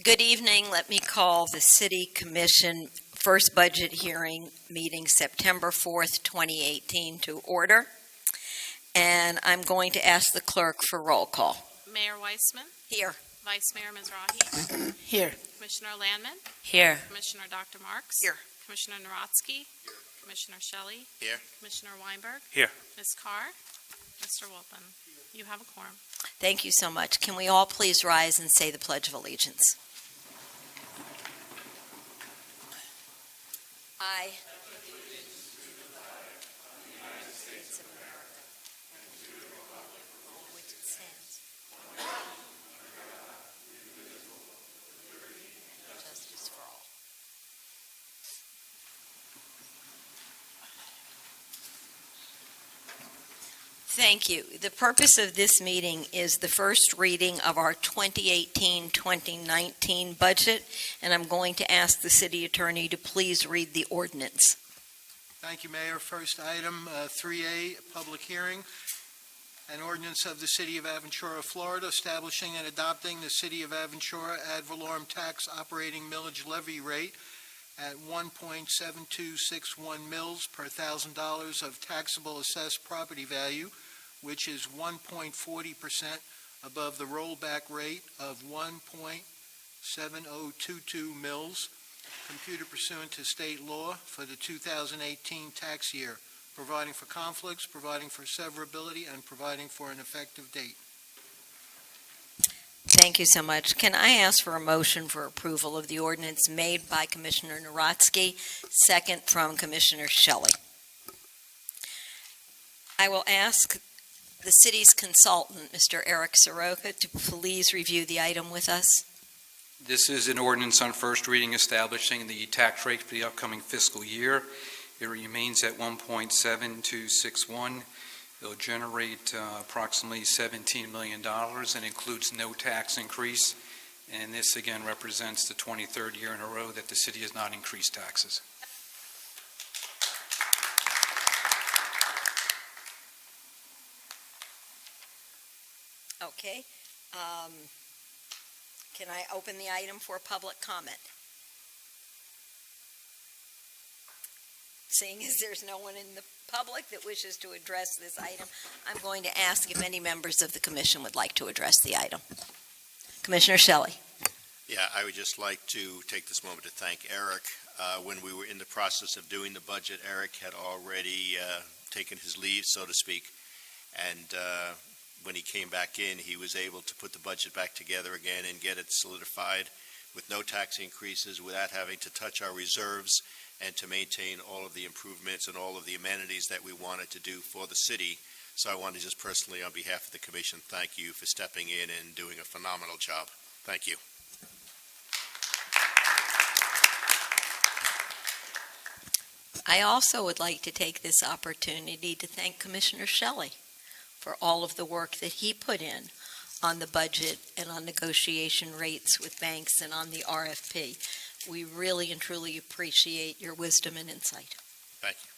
Good evening. Let me call the City Commission first budget hearing meeting September 4th, 2018 to order. And I'm going to ask the clerk for roll call. Mayor Weissman, Here. Vice Mayor Mizrahi, Here. Commissioner Landman, Here. Commissioner Dr. Marks. Here. Commissioner Narotsky. Commissioner Shelley. Here. Commissioner Weinberg. Here. Ms. Carr. Mr. Wolfen. You have a quorum. Thank you so much. Can we all please rise and say the Pledge of Allegiance? I Justice for all. Thank you. The purpose of this meeting is the first reading of our 2018-2019 budget, and I'm going to ask the city attorney to please read the ordinance. Thank you, Mayor. First item, 3A, public hearing. An ordinance of the City of Aventura, Florida, establishing and adopting the City of Aventura ad valorem tax operating millage levy rate at 1.7261 mils per $1,000 of taxable assessed property value, which is 1.40% above the rollback rate of 1.7022 mils, computed pursuant to state law for the 2018 tax year, providing for conflicts, providing for severability, and providing for an effective date. Thank you so much. Can I ask for a motion for approval of the ordinance made by Commissioner Narotsky, second from Commissioner Shelley? I will ask the city's consultant, Mr. Eric Soroka, to please review the item with us. This is an ordinance on first reading establishing the tax rate for the upcoming fiscal year. It remains at 1.7261. It'll generate approximately $17 million and includes no tax increase. And this again represents the 23rd year in a row that the city has not increased taxes. Okay. Can I open the item for public comment? Seeing as there's no one in the public that wishes to address this item, I'm going to ask if any members of the commission would like to address the item. Commissioner Shelley. Yeah, I would just like to take this moment to thank Eric. When we were in the process of doing the budget, Eric had already taken his leave, so to speak, and when he came back in, he was able to put the budget back together again and get it solidified with no tax increases, without having to touch our reserves, and to maintain all of the improvements and all of the amenities that we wanted to do for the city. So I want to just personally, on behalf of the commission, thank you for stepping in and doing a phenomenal job. Thank you. I also would like to take this opportunity to thank Commissioner Shelley for all of the work that he put in on the budget and on negotiation rates with banks and on the RFP. We really and truly appreciate your wisdom and insight. Thank you.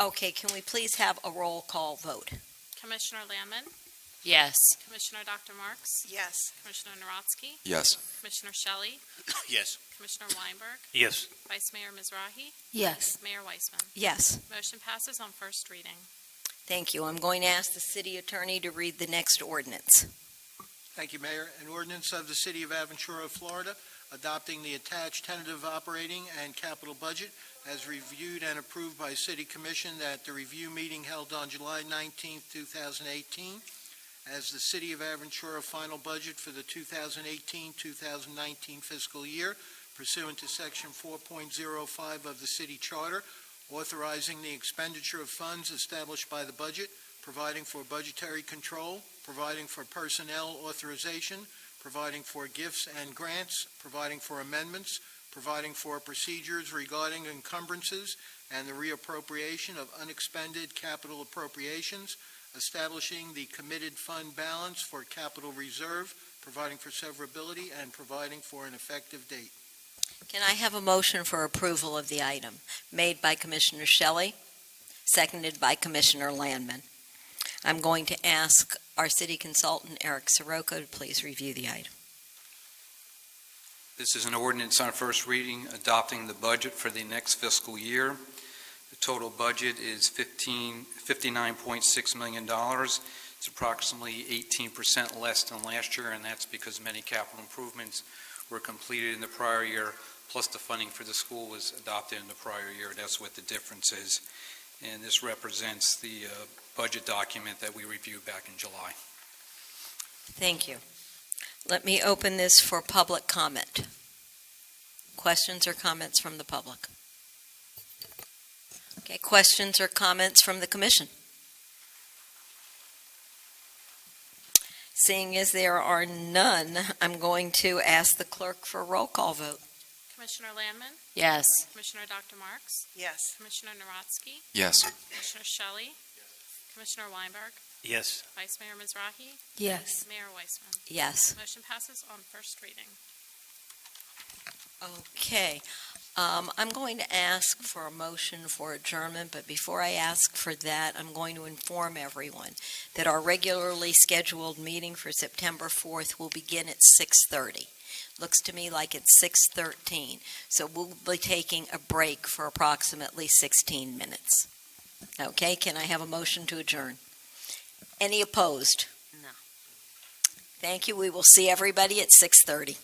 Okay, can we please have a roll call vote? Commissioner Landman, Yes. Commissioner Dr. Marks, Yes. Commissioner Narotsky, Yes. Commissioner Shelley, Yes. Commissioner Weinberg, Yes. Vice Mayor Mizrahi, Yes. Mayor Weissman. Yes. Motion passes on first reading. Thank you. I'm going to ask the city attorney to read the next ordinance. Thank you, Mayor. An ordinance of the City of Aventura, Florida, adopting the attached tentative operating and capital budget as reviewed and approved by City Commission at the review meeting held on July 19, 2018, as the City of Aventura final budget for the 2018-2019 fiscal year pursuant to Section 4.05 of the City Charter, authorizing the expenditure of funds established by the budget, providing for budgetary control, providing for personnel authorization, providing for gifts and grants, providing for amendments, providing for procedures regarding encumbrances and the reappropriation of unexpended capital appropriations, establishing the committed fund balance for capital reserve, providing for severability, and providing for an effective date. Can I have a motion for approval of the item made by Commissioner Shelley, seconded by Commissioner Landman? I'm going to ask our city consultant, Eric Soroka, to please review the item. This is an ordinance on first reading adopting the budget for the next fiscal year. The total budget is $59.6 million. It's approximately 18% less than last year, and that's because many capital improvements were completed in the prior year, plus the funding for the school was adopted in the prior year. That's what the difference is. And this represents the budget document that we reviewed back in July. Thank you. Let me open this for public comment. Questions or comments from the public? Okay, questions or comments from the commission? Seeing as there are none, I'm going to ask the clerk for a roll call vote. Commissioner Landman, Yes. Commissioner Dr. Marks, Yes. Commissioner Narodsky, Yes. Commissioner Shelley, Commissioner Weinberg, Yes. Vice Mayor Mizrahi, Yes. Mayor Weissman. Yes. Motion passes on first reading. Okay. I'm going to ask for a motion for adjournment, but before I ask for that, I'm going to inform everyone that our regularly scheduled meeting for September 4th will begin at 6:30. Looks to me like it's 6:13, so we'll be taking a break for approximately 16 minutes. Okay, can I have a motion to adjourn? Any opposed? No. Thank you. We will see everybody at 6:30.